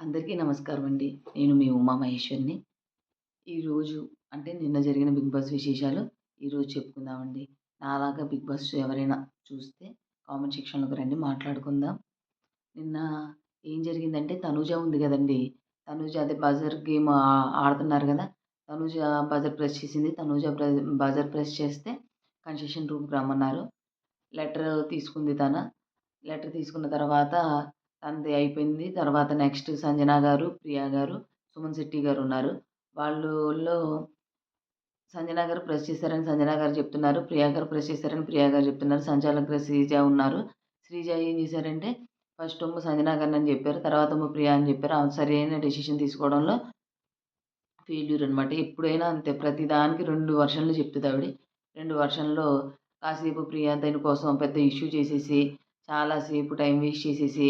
అందరికీ నమస్కారం అండి. నేను మీ ఉమా మహేశ్వరిని. ఈరోజు అంటే నిన్న జరిగిన బిగ్ బాస్ విశేషాలు ఈరోజు చెప్పుకుందామండి. నాలాగా బిగ్ బాస్ ఎవరైనా చూస్తే కామెంట్ సెక్షన్‌లోకి రండి మాట్లాడుకుందాం. నిన్న ఏం జరిగిందంటే తనూజ ఉంది గదండీ! తనూజ అదే బజర్ గేమ్ ఆడుతున్నారు గదా! తనూజ బజర్ ప్రెస్ చేసింది. తనూజ బజర్ ప్రెస్ చేస్తే కన్సెషన్ రూమ్‌కి రమ్మన్నారు. లెటర్ తీసుకుంది తన. లెటర్ తీసుకున్న తర్వాత తనది అయిపోయింది. తర్వాత నెక్స్ట్ సంజన గారు, ప్రియా గారు, సుమన్ శెట్టి గారున్నారు. వాళ్ళలో సంజన గారు ప్రెస్ చేశారని సంజన గారు చెప్తున్నారు. ప్రియా గారు ప్రెస్ చేశారని ప్రియా గారు చెప్తున్నారు. సంచాలకుగా శ్రీజ ఉన్నారు. శ్రీజ ఏం చేశారంటే ఫస్ట్ సంజన గారినని చెప్పారు. తర్వాతేమో ప్రియా అని చెప్పారు. ఆమె సరైన డెసిషన్ తీసుకోవడంలో ఫెయిల్యూర్ అనమాట. ఎప్పుడైనా అంతే ప్రతి దానికి 2 వెర్షన్‌లు చెప్తదావిడ. 2 వెర్షన్‌లో కాసేపు ప్రియా దీని కోసం పెద్ద ఇష్యూ చేసేసి, చాలా సేపు టైం వేస్ట్ చేసేసి,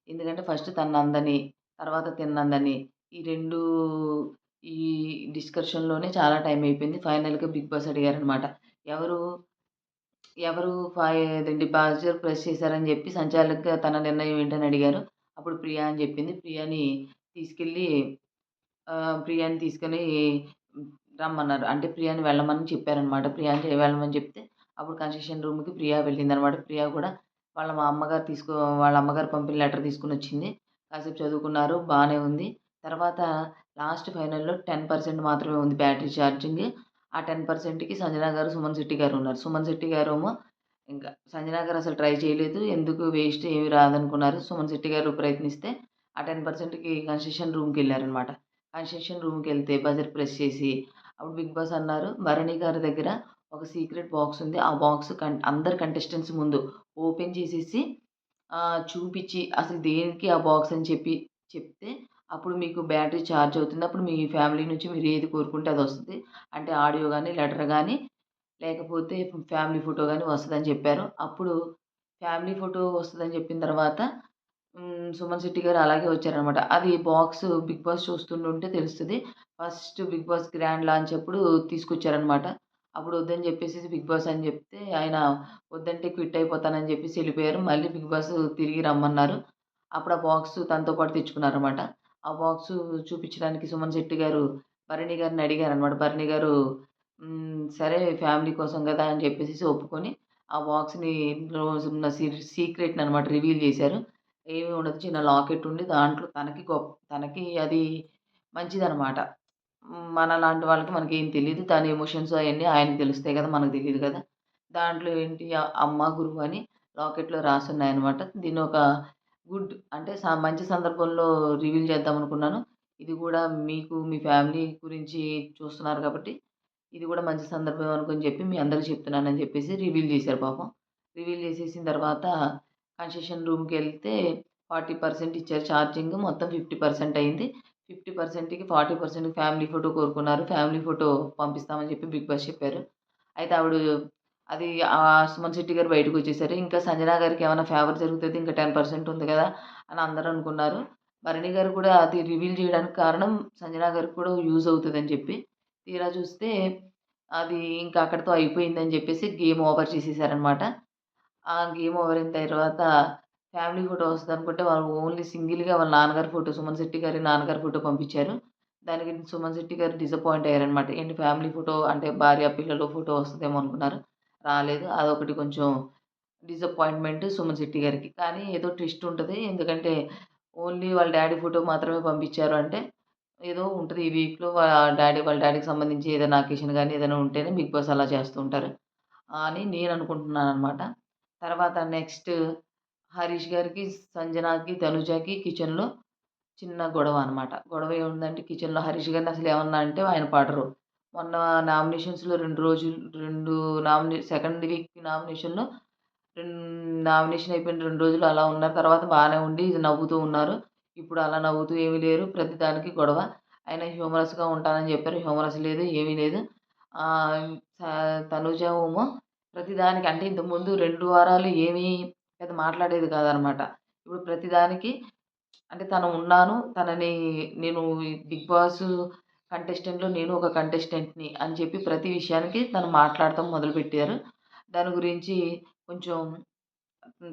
ఎందుకంటే ఫస్ట్ తననందని, తర్వాత తిననందని ఈ 2 ఈ డిస్కషన్‌లోనే చాలా టైం అయిపోయింది. ఫైనల్‌గా బిగ్ బాస్ అడిగారనమాట. ఎవరు, ఎవరు ఇదేంటి బజర్ ప్రెస్ చేశారని చెప్పి సంచాలకుగా తన నిర్ణయం ఏంటని అడిగారు. అప్పుడు ప్రియా అని చెప్పింది. తీసుకెళ్ళి ప్రియాని తీసుకొని హ్మ్, రమ్మన్నారు. అంటే ప్రియాని వెళ్ళమని చెప్పారనమాట. ప్రియాని వెళ్ళమని చెప్తే అప్పుడు కన్సెషన్ రూమ్‌కి ప్రియా వెళ్ళిందనమాట. ప్రియా కూడా వాళ్ళ అమ్మగారు పంపిన లెటర్ తీసుకొనొచ్చింది. కాసేపు చదువుకున్నారు. బానే ఉంది. తర్వాత లాస్ట్ ఫైనల్‌లో 10% మాత్రమే ఉంది బ్యాటరీ ఛార్జింగ్. ఆ 10%కి సంజన గారు, సుమన్ శెట్టి గారు ఉన్నారు. సుమన్ శెట్టి గారేమో ఇంకా సంజన గారు అసలు ట్రై చేయలేదు. ఎందుకు వేస్ట్ ఏమి రాదనుకున్నారు. సుమన్ శెట్టి గారు ప్రయత్నిస్తే ఆ 10%కి కన్సెషన్ రూమ్‌కెళ్లారనమాట. కన్స్ట్రక్షన్ రూమ్‌కెళ్తే బజర్ ప్రెస్ చేసి, అప్పుడు బిగ్ బాస్ అన్నారు, "భరణి గారి దగ్గర ఒక సీక్రెట్ బాక్స్ ఉంది. ఆ బాక్స్ అందరు కంటెస్టెంట్స్ ముందు ఓపెన్ చేసేసి చూపిచ్చి అసలు దేనికి ఆ బాక్స్ అని చెప్తే అప్పుడు మీకు బ్యాటరీ చార్జ్ అవుతుంది. అప్పుడు మీ ఫ్యామిలీ నుంచి మీరు ఏది కోరుకుంటే అదొస్తది. అంటే ఆడియో గాని, లెటర్ గాని లేకపోతే ఫ్యామిలీ ఫోటో గాని వస్తదని" చెప్పారు. అప్పుడు ఫ్యామిలీ ఫోటో వస్తదని చెప్పిన తర్వాత సుమన్ శెట్టి గారు అలాగే వచ్చారనమాట. అది బాక్స్ బిగ్ బాస్ చూస్తుండుంటే తెలుస్తది. First Bigg Boss grand launch అప్పుడు తీసుకొచ్చారనమాట. అప్పుడు వద్దని చెప్పేసేసి బిగ్ బాస్ అని చెప్తే ఆయన వద్దంటే క్విట్ అయిపోతానని చెప్పేసి ఎళ్ళిపోయారు. మళ్ళీ బిగ్ బాస్ తిరిగి రమ్మన్నారు. అప్పుడు ఆ బాక్స్ తనతో పాటు తెచ్చుకున్నారనమాట. ఆ బాక్సు చూపించడానికి సుమన్ శెట్టి గారు భరణి గారిని అడిగారనమాట. భరణి గారు సరే ఫ్యామిలీ కోసం గదా! అని చెప్పేసేసి ఒప్పుకొని ఆ బాక్స్‌ని ఇందులో ఉన్న సీక్రెట్‌ననమాట రివీల్ చేశారు. ఏమి ఉండదు. చిన్న లాకెట్ ఉండి దాంట్లో తనకి అది మంచిదనమాట. మనలాంటి వాళ్ళకి మనకేం తెలీదు. తన ఎమోషన్స్ అయన్నీ ఆయనకి తెలుస్తాయి గదా! మనకు తెలీదు గదా! దాంట్లో ఏంటి అమ్మ, గురువు అని లాకెట్‌లో రాసున్నాయనమాట. దీన్నొక అంటే మంచి సందర్భంలో రివీల్ చేద్దామనుకున్నాను. ఇది గూడా మీకు మీ ఫ్యామిలీ గురించి చూస్తున్నారు కాబట్టి, ఇది గూడా మంచి సందర్భం అనుకోని చెప్పి మీ అందరికి చెప్తున్నానని చెప్పేసి రివీల్ చేశారు పాపం. రివీల్ చేసేసిన తర్వాత కన్సెషన్ రూమ్‌కెళ్తే 40% ఇచ్చారు ఛార్జింగ్. మొత్తం 50% అయింది. 50%కి 40% ఫ్యామిలీ ఫోటో కోరుకున్నారు. ఫ్యామిలీ ఫోటో పంపిస్తామని చెప్పి బిగ్ బాస్ చెప్పారు. అయితే అది సుమన్ శెట్టి గారు బయటకొచ్చేసారు. ఇంకా సంజన గారికి ఏమన్నా ఫేవర్ జరుగుతది. ఇంకా 10% ఉంది గదా! అని అందరూ అనుకున్నారు. భరణి గారు కూడా అది రివీల్ చేయడానికి కారణం సంజన గారికి కూడా యూజ్ అవుతదని చెప్పి. తీరా చూస్తే అది ఇంకా అక్కడితో అయిపోయిందని చెప్పేసి గేమ్ ఓవర్ చేసేసారనమాట. ఆ గేమ్ ఓవర్ అయిన తర్వాత ఫ్యామిలీ ఫోటో వస్తదనుకుంటే వాళ్ళు ఓన్లీ సింగిల్‌గా వాళ్ళ నాన్నగారి ఫోటో సుమన్ శెట్టి గారి నాన్నగారి ఫోటో పంపించారు. దానికి సుమన్ శెట్టి గారు డిసప్పాయింట్ అయ్యారనమాట. ఏంటి ఫ్యామిలీ ఫోటో అంటే భార్య, పిల్లలు ఫోటో వస్తదేమో అనుకున్నారు. రాలేదు. అదొకటి కొంచెం డిసప్పాయింట్‌మెంట్ సుమన్ శెట్టి గారికి. కానీ ఏదో ట్విస్ట్ ఉంటది. ఎందుకంటే ఓన్లీ వాళ్ళ డ్యాడీ ఫోటో మాత్రమే పంపించారు అంటే ఏదో ఉంటది. ఈ వీక్‌లో వాళ్ళ డ్యాడీకి సంబంధించి ఏదైనా అకేషన్ గాని ఏదైనా ఉంటేనే బిగ్ బాస్ అలా చేస్తూ ఉంటారు. అని నేను అనుకుంటున్నాననమాట. తర్వాత నెక్స్ట్ హరీష్ గారికి, సంజనాకి, తనుజకి కిచెన్‌లో చిన్న గొడవ అనమాట. గొడవ ఏముందంటే కిచెన్‌లో హరీష్ గారిని అసలు ఏమన్నా అంటే ఆయన పడరు. మొన్న నామినేషన్స్‌లో 2 సెకండ్ వీక్ నామినేషన్‌లో రెం నామినేషన్ అయిపోయిన 2 రోజులు అలా ఉన్నారు. తర్వాత బానే ఉండి నవ్వుతూ ఉన్నారు. ఇప్పుడు అలా నవ్వుతూ ఏమీ లేరు. ప్రతిదానికి గొడవ. ఆయన హ్యూమరస్‌గా ఉంటానని చెప్పారు. హ్యూమరస్ లేదు. ఏమీ లేదు. ఆహ్, స తనుజ ఏమో ప్రతిదానికి అంటే ఇంతకుముందు 2 వారాలు ఏమీ పెద్ద మాట్లాడేది కాదనమాట. ఇప్పుడు ప్రతిదానికి అంటే నేను ఈ బిగ్ బాస్ కంటెస్టెంట్‌లో నేను ఒక కంటెస్టెంట్‌ని అని చెప్పి ప్రతి విషయానికి తను మాట్లాడటం మొదలుపెట్టారు. దాని గురించి కొంచెం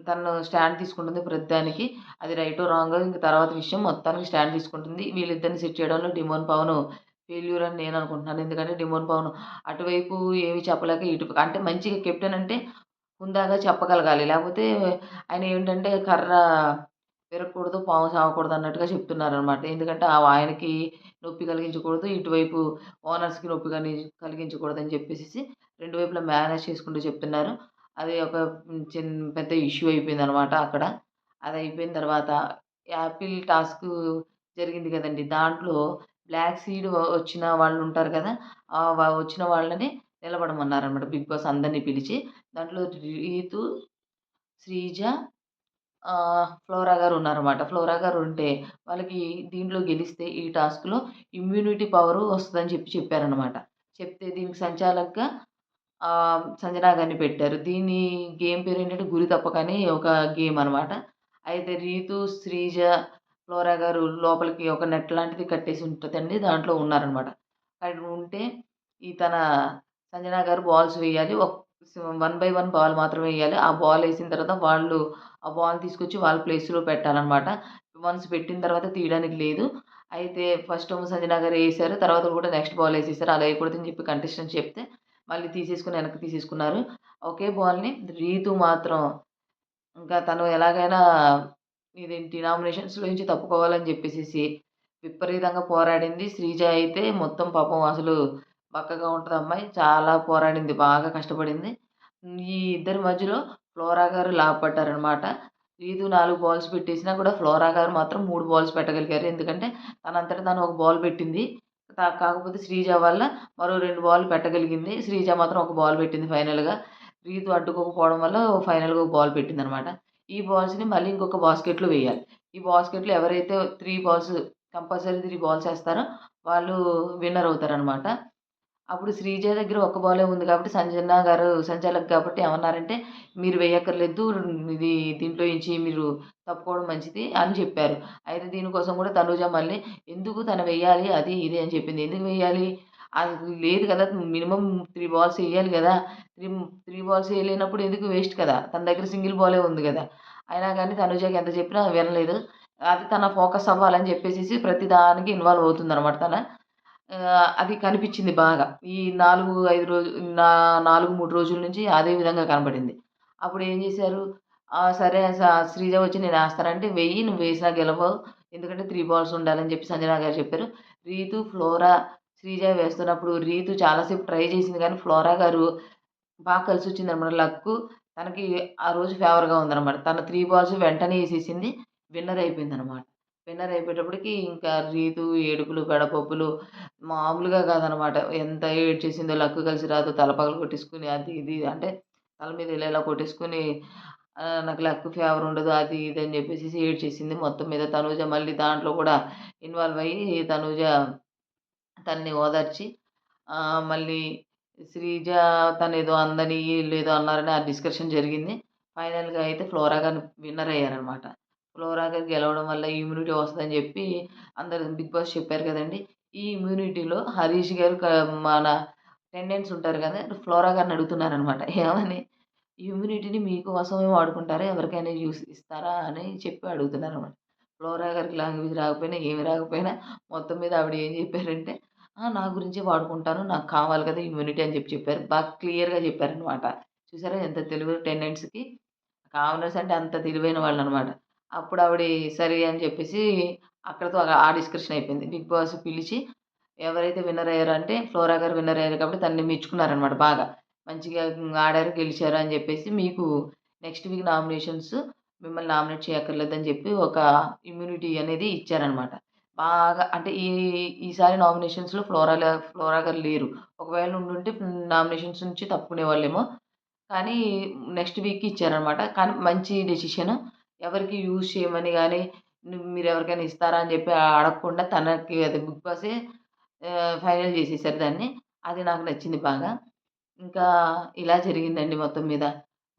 తను స్టాండ్ తీసుకుంటుంది ప్రతిదానికి. అది రైటో, రాంగో ఇంక తర్వాత విషయం. మొత్తానికి స్టాండ్ తీసుకుంటుంది. వీళ్ళిద్దరిని సెట్ చేయడంలో డిమోన్ పవన్ ఫెయిల్యూర్ అని నేను అనుకుంటున్నాను. ఎందుకంటే డిమోన్ పవన్ అటువైపు ఏమి చెప్పలేక అంటే మంచిగా కెప్టెన్ అంటే హుందాగా చెప్పగలగాలి. లేపోతే ఆయన ఏంటంటే కర్ర విరగకూడదు, పాము సావకూడదు అన్నట్టుగా చెప్తున్నారనమాట. ఎందుకంటే ఆయనకి నొప్పి కలిగించకూడదు. ఇటువైపు ఓనర్స్‌కి నొప్పి కలిగించకూడదని చెప్పేసేసి 2 వైపులా మేనేజ్ చేసుకుంటూ చెప్తున్నారు. అది ఒక పెద్ద ఇష్యూ అయిపోయిందనమాట అక్కడ. అదయిపోయిన తర్వాత యాపిల్ టాస్కు జరిగింది కదండీ! దాంట్లో బ్లాక్ సీడ్ వచ్చిన వాళ్ళుంటారు కదా! వచ్చిన వాళ్ళని నిలబడమన్నారనమాట బిగ్ బాస్ అందరిని పిలిచి. దాంట్లో రీతు, శ్రీజ, ఫ్లోరా గారు ఉన్నారన్నమాట. ఫ్లోరా గారు ఉంటే వాళ్ళకి దీంట్లో గెలిస్తే ఈ టాస్క్‌లో ఇమ్యూనిటీ పవర్ వస్తదని చెప్పారన్నమాట. చెప్తే దీనికి సంచాలకుగా సంజన గారిని పెట్టారు. దీని గేమ్ పేరేంటంటే గురి తప్పకని ఒక గేమ్ అనమాట. అయితే రీతు, శ్రీజ, ఫ్లోరా గారు లోపలికి ఒక నెట్ లాంటిది కట్టేసి ఉంటదండి. దాంట్లో ఉన్నారనమాట. అక్కడ ఉంటే తన సంజన గారు బాల్స్ వేయాలి. 1 బై 1 బాల్ మాత్రమే ఎయ్యాలి. ఆ బాల్ ఏసిన తర్వాత వాళ్ళు ఆ బాల్ తీసుకొచ్చి వాళ్ళ ప్లేస్‌లో పెట్టాలనమాట. వన్స్ పెట్టిన తర్వాత తీయడానికి లేదు. అయితే ఫస్ట్ ఏమో సంజన గారు ఏసారు. తర్వాత కూడా నెక్స్ట్ బాల్ ఏసేసారు. అలా ఏయకూడదని చెప్పి కంటెస్టెంట్స్ చెప్తే మళ్ళీ తీసేసుకొని వెనక్కి తీసేసుకున్నారు. ఒకే బాల్‌ని రీతు మాత్రం ఇంకా తను ఎలాగైనా నామినేషన్స్‌లో నుంచి తప్పుకోవాలని జెప్పేసేసి విపరీతంగా పోరాడింది. శ్రీజ అయితే మొత్తం పాపం అసలు బక్కగా ఉంటది అమ్మాయి. చాలా పోరాడింది. బాగా కష్టపడింది. ఈ ఇద్దరి మధ్యలో ఫ్లోరా గారు లాభపడ్డారనమాట. రీతు 4 బాల్స్ పెట్టేసినా కూడా ఫ్లోరా గారు మాత్రం 3 బాల్స్ పెట్టగలిగారు. ఎందుకంటే తనంతట తాను ఒక బాల్ పెట్టింది. కాకపోతే శ్రీజ వల్ల మరో 2 బాల్లు పెట్టగలిగింది. శ్రీజ మాత్రం ఒక బాల్ పెట్టింది ఫైనల్‌గా. రీతు అడ్డుకోకపోవడం వల్ల ఫైనల్‌గా ఒక బాల్ పెట్టిందనమాట. ఈ బాల్స్‌ని మళ్ళీ ఇంకొక బాస్కెట్‌లో వేయాలి. ఈ బాస్కెట్‌లో ఎవరైతే 3 బాల్స్ కంపల్సరీ 3 బాల్స్ ఏస్తారో వాళ్ళు విన్నర్ అవుతారనమాట. అప్పుడు శ్రీజ దగ్గర ఒక్క బాలే ఉంది కాబట్టి సంజన గారు సంచాలక్ కాబట్టి ఏమన్నారంటే, "మీరు వేయక్కర్లేదు. దీంట్లో నుంచి మీరు తప్పుకోవడం మంచిది" అని చెప్పారు. అయితే దీనికోసం కూడా తనూజ మళ్ళీ ఎందుకు తను వెయ్యాలి అది ఇది అని చెప్పింది. ఎందుకు వెయ్యాలి? అది లేదు కదా! మినిమమ్ 3 బాల్స్ ఎయ్యాలి గదా! 3 బాల్స్ ఎయలేనప్పుడు ఎందుకు వేస్ట్ కదా! తన దగ్గర సింగిల్ బాలే ఉంది గదా! అయినా గాని తనూజకి ఎంత చెప్పినా వినలేదు. అది తన ఫోకస్ అవ్వాలని చెప్పేసేసి ప్రతి దానికి ఇన్వాల్వ్ అవుతుందనమాట తన. అది కనిపిచ్చింది బాగా. ఈ 4, 5 నా 4, 3 రోజుల నుంచి అదే విధంగా కనపడింది. అప్పుడు ఏం జేశారు, సరే శ్రీజ వచ్చి నేనేస్తానంటే, "వెయ్యి నువ్వేసినా గెలవవు. ఎందుకంటే 3 బాల్స్ ఉండాలని" చెప్పి సంజన గారు చెప్పారు. రీతు, ఫ్లోరా, శ్రీజ వేస్తున్నప్పుడు రీతు చాలా సేపు ట్రై చేసింది గానీ, ఫ్లోరా గారు బాగా కలిసొచ్చిందనమాట. లక్కు తనకి ఆ రోజు ఫేవర్‌గా ఉందనమాట. తను 3 బాల్స్ వెంటనే ఏసేసింది. విన్నర్ అయిపోయిందనమాట. విన్నర్ అయిపోయేటప్పటికి ఇంకా రీతు ఏడుపులు, పెడపప్పులు మామూలుగా కాదనమాట. ఎంత ఏడ్చేసిందో లక్కు కలిసి రాదు తల పగలగొట్టేసుకొని అది ఇది అంటే తల మీద ఇలా ఇలా కొట్టేసుకొని నాకు లక్ ఫేవర్ ఉండదు అది ఇది అని చెప్పేసేసి ఏడ్చేసింది. మొత్తం మీద తనూజ మళ్ళీ దాంట్లో కూడా ఇన్వాల్వ్ అయ్యి తనూజ తనని ఓదార్చి మళ్ళీ శ్రీజ తనేదో అందని, ఈళ్ళేదో అన్నారని ఆ డిస్కషన్ జరిగింది. ఫైనల్‌గా అయితే ఫ్లోరా గారు విన్నర్ అయ్యారనమాట. ఫ్లోరా గారు గెలవడం వల్ల ఇమ్యూనిటీ వస్తదని జెప్పి అందరు బిగ్ బాస్ చెప్పారు కదండీ! ఈ ఇమ్యూనిటీలో హరీష్ గారు మన అటెండెంట్స్ ఉంటారు గదా! ఫ్లోరా గారిని అడుగుతున్నారనమాట. ఏమని ఇమ్యూనిటీని మీకోసమే వాడుకుంటారా? ఎవరికైనా ఇస్తారా? అని చెప్పి అడుగుతున్నారనమాట. ఫ్లోరా గారికి లాంగ్వేజ్ రాకపోయినా, ఏమి రాకపోయినా మొత్తం మీద ఆవిడ ఏం జెప్పారంటే నా గురించే వాడుకుంటాను. నాకు కావాలి కదా! ఇమ్యూనిటీ అని చెప్పారు. బాగా క్లియర్‌గా చెప్పారనమాట. చూసారా ఎంత తెలివో అటెండెంట్స్‌కి. కామనర్స్ అంటే అంత తెలివైన వాళ్ళనమాట. అప్పుడు ఆవిడ సరే అని చెప్పేసి అక్కడితో ఆ డిస్కషన్ అయిపోయింది. బిగ్ బాస్ పిలిచి ఎవరైతే విన్నర్ అయ్యారో అంటే ఫ్లోరా గారు విన్నర్ అయ్యారు కాబట్టి తనని మెచ్చుకున్నారనమాట బాగా. మంచిగా ఆడారు, గెలిచారు అని చెప్పేసి మీకు నెక్స్ట్ వీక్ నామినేషన్స్ మిమ్మల్ని నామినేట్ చేయక్కర్లేదని చెప్పి ఒక ఇమ్యూనిటీ అనేది ఇచ్చారనమాట. బాగా అంటే ఈసారి నామినేషన్స్‌లో ఫ్లోరా గారు లేరు. ఒకవేళ ఉండుంటే నామినేషన్స్ నుంచి తప్పుకునేవాళ్ళేమో. కానీ నెక్స్ట్ వీక్ ఇచ్చారనమాట. కానీ మంచి డెసిషన్. ఎవరికీ యూజ్ చేయమని గాని, మీరెవరికైనా ఇస్తారా అని చెప్పి అడగకుండా తనకి అది బిగ్ బాసే ఫైనల్ చేసేసారు దాన్ని. అది నాకు నచ్చింది బాగా. ఇంకా ఇలా జరిగిందండి మొత్తం మీద.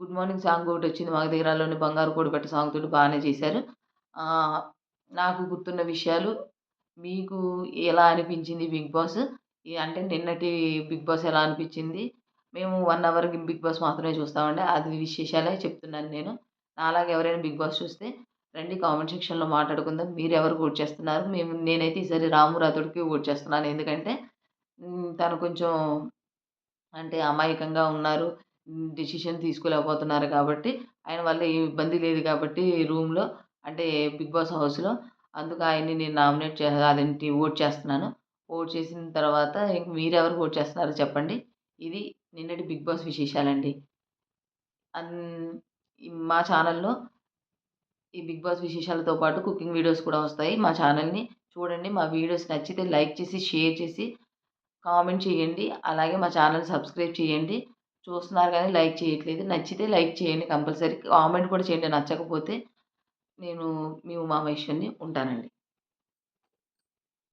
'గుడ్ మార్నింగ్' సాంగ్ ఒకటొచ్చింది. 'మగధీరాలోని బంగారు కూడబెట్ట' సాంగ్ తోటి బానే చేశారు. ఆహ్, నాకు గుర్తున్న విషయాలు మీకు ఎలా అనిపించింది 'బిగ్ బాస్'? అంటే నిన్నటి 'బిగ్ బాస్' ఎలా అనిపించింది? మేము 1 అవర్ 'బిగ్ బాస్' మాత్రమే చూస్తామండి. అది విశేషాలే చెప్తున్నాను నేను. నాలాగా ఎవరైనా బిగ్ బాస్ చూస్తే రండి కామెంట్ సెక్షన్‌లో మాట్లాడుకుందాం. మీరెవరికి ఓట్ చేస్తున్నారు? నేనైతే ఈసారి రాము రాథోడ్‌కి ఓట్ చేస్తున్నాను. ఎందుకంటే తను కొంచెం అంటే అమాయకంగా ఉన్నారు. డెసిషన్ తీసుకోలేకపోతున్నారు కాబట్టి, ఆయన వల్ల ఏ ఇబ్బంది లేదు కాబట్టి రూమ్‌లో అంటే బిగ్ బాస్ హౌస్‌లో అందుకు ఆయన్ని నేను నామినేట్ చే అదేంటి ఓట్ చేస్తున్నాను. ఓట్ చేసిన తర్వాత ఇంక మీరెవరికి ఓట్ చేస్తున్నారో చెప్పండి. ఇది నిన్నటి బిగ్ బాస్ విశేషాలండి. అన్ మా ఛానల్‌లో ఈ బిగ్ బాస్ విశేషాలతో పాటు కుకింగ్ వీడియోస్ కూడా వస్తాయి. మా ఛానల్‌ని చూడండి. మా వీడియోస్ నచ్చితే లైక్ చేసి, షేర్ చేసి, కామెంట్ చేయండి. అలాగే మా ఛానల్ సబ్స్క్రైబ్ చేయండి. చూస్తున్నారు గానీ లైక్ చేయట్లేదు. నచ్చితే లైక్ చేయండి కంపల్సరీ. కామెంట్ కూడా చేయండి నచ్చకపోతే. నేను మీ ఉమామహేశ్వరిని. ఉంటానండి.